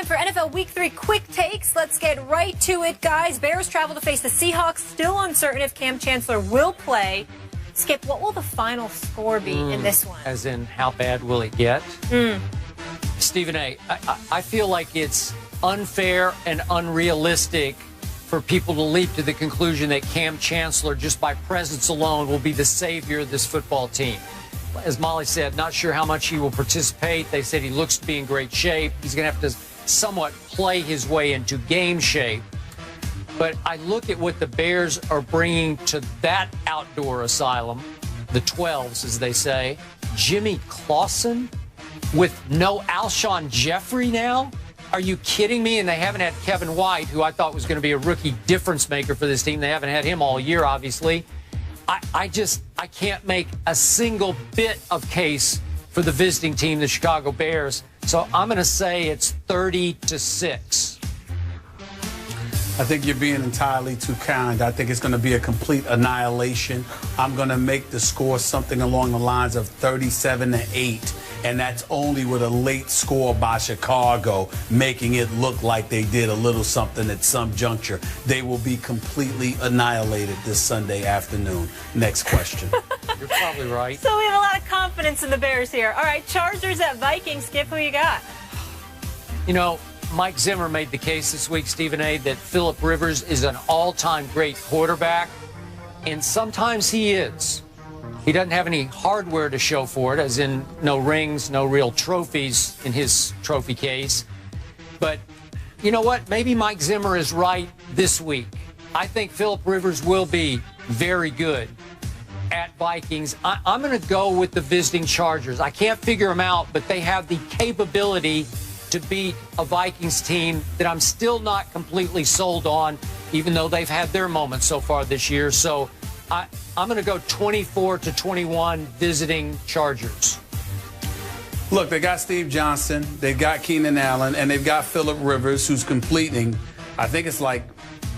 time for NFL Week 3 quick takes. Let's get right to it, guys. Bears travel to face the Seahawks. Still uncertain if Cam Chancellor will play. Skip, what will the final score be in this one? As in, how bad will it get? Stephen A., I feel like it's unfair and unrealistic for people to leap to the conclusion that Cam Chancellor, just by presence alone, will be the savior of this football team. As Molly said, not sure how much he will participate. They said he looks to be in great shape. He's going to have to somewhat play his way into game shape. But I look at what the Bears are bringing to that outdoor asylum, the 12s, as they say. Jimmy Clausen with no Alshon Jeffrey now? Are you kidding me? And they haven't had Kevin White, who I thought was going to be a rookie difference maker for this team. They haven't had him all year, obviously. I can't make a single bit of case for the visiting team, the Chicago Bears. So I'm going to say it's 30-6. I think you're being entirely too kind. I think it's going to be a complete annihilation. I'm going to make the score something along the lines of 37-8. And that's only with a late score by Chicago, making it look like they did a little something at some juncture. They will be completely annihilated this Sunday afternoon. Next question. You're probably right. So we have a lot of confidence in the Bears here. All right, Chargers at Vikings. Skip, who you got? You know, Mike Zimmer made the case this week, Stephen A., that Phillip Rivers is an all-time great quarterback, and sometimes he is. He doesn't have any hardware to show for it, as in no rings, no real trophies in his trophy case. But you know what? Maybe Mike Zimmer is right this week. I think Phillip Rivers will be very good at Vikings. I'm going to go with the visiting Chargers. I can't figure them out, but they have the capability to beat a Vikings team that I'm still not completely sold on, even though they've had their moments so far this year. So I'm going to go 24-21 visiting Chargers. Look, they got Steve Johnson, they've got Keenan Allen, and they've got Phillip Rivers, who's completing, I think it's like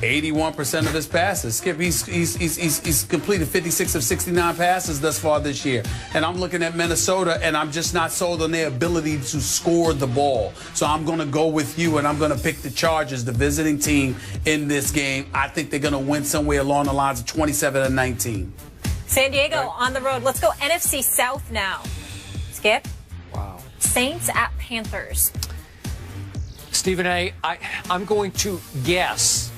81% of his passes. Skip, he's completed 56 of 69 passes thus far this year. And I'm looking at Minnesota, and I'm just not sold on their ability to score the ball. So I'm going to go with you, and I'm going to pick the Chargers, the visiting team in this game. I think they're going to win somewhere along the lines of 27-19. San Diego on the road. Let's go NFC South now. Skip? Wow. Saints at Panthers. Stephen A., I'm going to guess.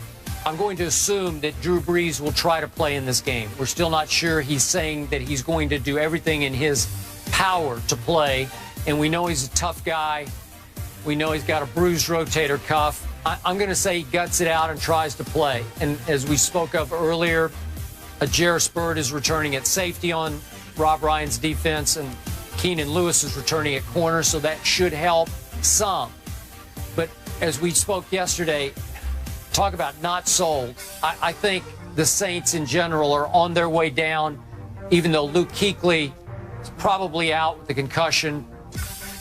I'm going to assume that Drew Brees will try to play in this game. We're still not sure. He's saying that he's going to do everything in his power to play, and we know he's a tough guy. We know he's got a bruised rotator cuff. I'm going to say he guts it out and tries to play. And as we spoke of earlier, Jarris Byrd is returning at safety on Rob Ryan's defense, and Keenan Lewis is returning at corner, so that should help some. But as we spoke yesterday, talk about not sold. I think the Saints in general are on their way down, even though Luke Kuechly is probably out with a concussion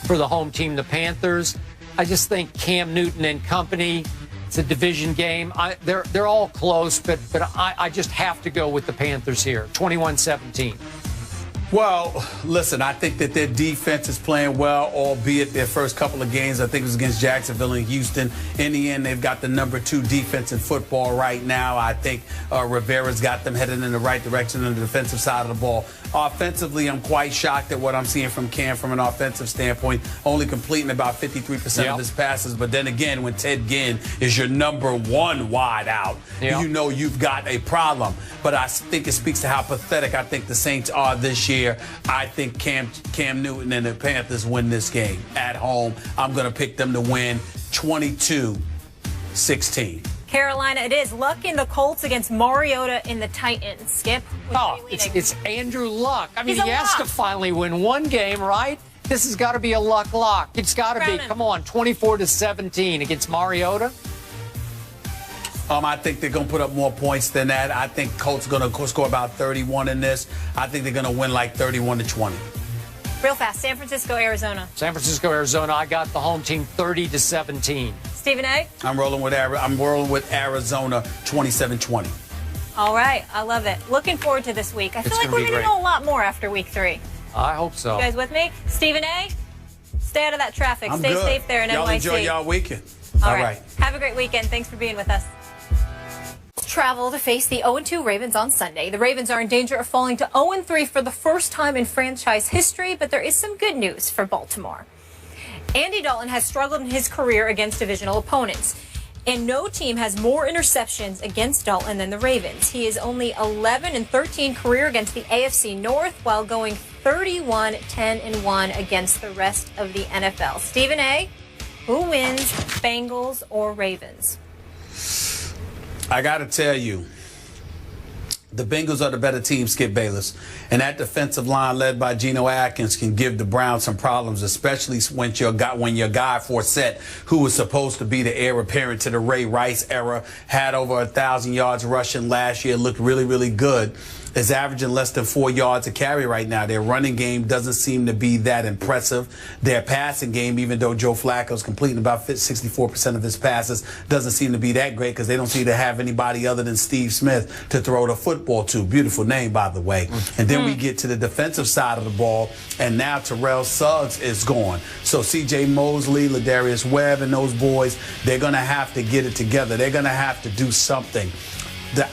for the home team, the Panthers. I just think Cam Newton and company, it's a division game. They're all close, but I just have to go with the Panthers here, 21-17. Well, listen, I think that their defense is playing well, albeit their first couple of games, I think it was against Jacksonville and Houston. In the end, they've got the number 2 defense in football right now. I think Rivera's got them headed in the right direction on the defensive side of the ball. Offensively, I'm quite shocked at what I'm seeing from Cam from an offensive standpoint, only completing about 53% of his passes. But then again, when Ted Ginn is your number 1 wide out, you know you've got a problem. But I think it speaks to how pathetic I think the Saints are this year. I think Cam Newton and the Panthers win this game at home. I'm going to pick them to win 22-16. Carolina, it is. Luck in the Colts against Mariota in the Titans. Skip? It's Andrew Luck. I mean, he has to finally win one game, right? This has got to be a luck lock. It's got to be, come on, 24-17 against Mariota. I think they're going to put up more points than that. I think Colts are going to score about 31 in this. I think they're going to win like 31-20. Real fast, San Francisco, Arizona. San Francisco, Arizona. I got the home team 30-17. Stephen A. I'm rolling with Arizona 27-20. All right, I love it. Looking forward to this week. I feel like we're going to know a lot more after week 3. I hope so. You guys with me? Stephen A. Stay out of that traffic. I'm Stay good. safe there in y'all NYC. Enjoy y'all weekend. All right. Have a great weekend. Thanks for being with us. Travel to face the 0-2 Ravens on Sunday. The Ravens are in danger of falling to 0-3 for the first time in franchise history, but there is some good news for Baltimore. Andy Dalton has struggled in his career against divisional opponents, and no team has more interceptions against Dalton than the Ravens. He is only 11-13 career against the AFC North, while going 31-10-1 against the rest of the NFL. Stephen A., who wins, Bengals or Ravens? I got to tell you, the Bengals are the better team, Skip Bayless. And that defensive line led by Geno Atkins can give the Browns some problems, especially when your guy Forsett, who was supposed to be the heir apparent to the Ray Rice era, had over 1,000 yards rushing last year, looked really, really good, is averaging less than 4 yards a carry right now. Their running game doesn't seem to be that impressive. Their passing game, even though Joe Flacco's completing about 64% of his passes, doesn't seem to be that great because they don't seem to have anybody other than Steve Smith to throw the football to. Beautiful name, by the way. And then we get to the defensive side of the ball, and now Terrell Suggs is gone. So C.J. Mosley, Ladarius Webb, and those boys, they're going to have to get it together. They're going to have to do something.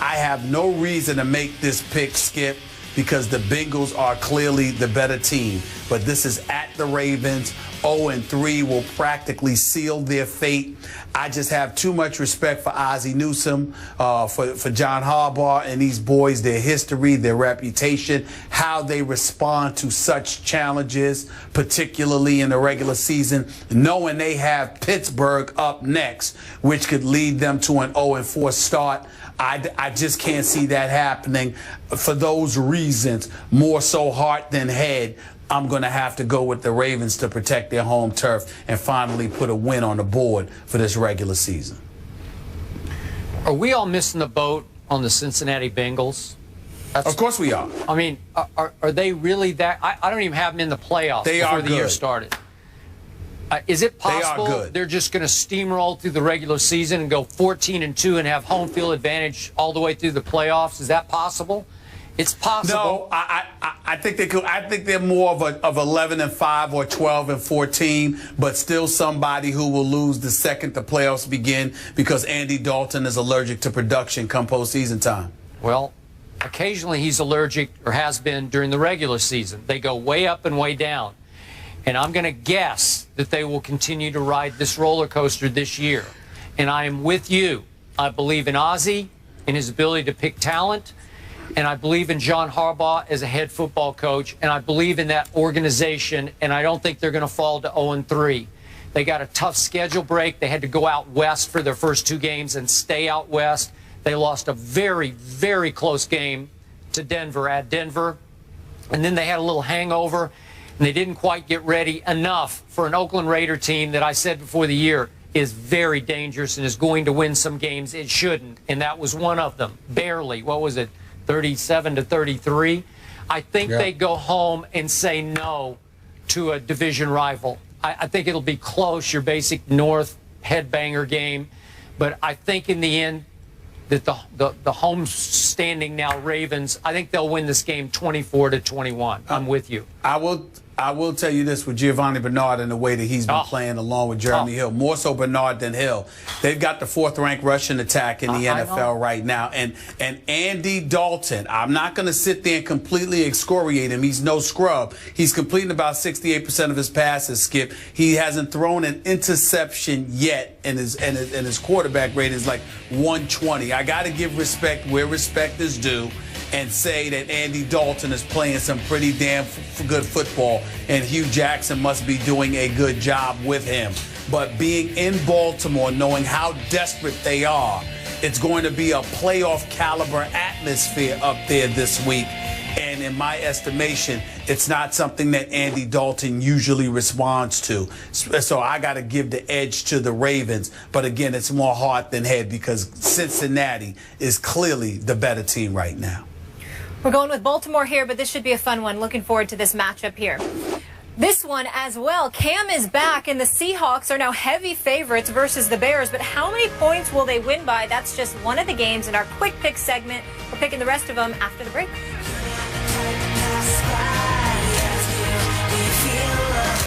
I have no reason to make this pick, Skip, because the Bengals are clearly the better team. But this is at the Ravens. 0-3 will practically seal their fate. I just have too much respect for Ozzie Newsome, for John Harbaugh and these boys, their history, their reputation, how they respond to such challenges, particularly in the regular season, knowing they have Pittsburgh up next, which could lead them to an 0-4 start. I just can't see that happening. For those reasons, more so heart than head, I'm going to have to go with the Ravens to protect their home turf and finally put a win on the board for this regular season. Are we all missing the boat on the Cincinnati Bengals? Of course we are. I mean, are they really that? I don't even have them in the playoffs before the year started. Is it possible they're just going to steamroll through the regular season and go 14-2 and have home field advantage all the way through the playoffs? Is that possible? It's possible. No, I think they could. I think they're more of 11-5 or 12-14, but still somebody who will lose the second the playoffs begin because Andy Dalton is allergic to production come postseason time. Well, occasionally he's allergic or has been during the regular season. They go way up and way down. And I'm going to guess that they will continue to ride this roller coaster this year. And I am with you. I believe in Ozzie and his ability to pick talent. And I believe in John Harbaugh as a head football coach. And I believe in that organization. And I don't think they're going to fall to 0-3. They got a tough schedule break. They had to go out west for their first 2 games and stay out west. They lost a very, very close game to Denver at Denver. And then they had a little hangover. And they didn't quite get ready enough for an Oakland Raider team that I said before the year is very dangerous and is going to win some games it shouldn't. And that was one of them, barely. What was it, 37-33? I think they go home and say no to a division rival. I think it'll be close, your basic North headbanger game. But I think in the end that the home standing now Ravens, I think they'll win this game 24-21. I'm with you. I will tell you this with Giovanni Bernard and the way that he's been playing along with Jeremy Hill, more so Bernard than Hill. They've got the 4th-ranked rushing attack in the NFL right now. And Andy Dalton, I'm not going to sit there and completely excoriate him. He's no scrub. He's completing about 68% of his passes, Skip. He hasn't thrown an interception yet, and his quarterback rate is like 120. I got to give respect where respect is due and say that Andy Dalton is playing some pretty damn good football, and Hugh Jackson must be doing a good job with him. But being in Baltimore, knowing how desperate they are, it's going to be a playoff caliber atmosphere up there this week. And in my estimation, it's not something that Andy Dalton usually responds to. So I got to give the edge to the Ravens. But again, it's more heart than head because Cincinnati is clearly the better team right now. We're going with Baltimore here, but this should be a fun one. Looking forward to this matchup here. This one as well. Cam is back, and the Seahawks are now heavy favorites versus the Bears. But how many points will they win by? That's just one of the games in our quick pick segment. We're picking the rest of them after the break.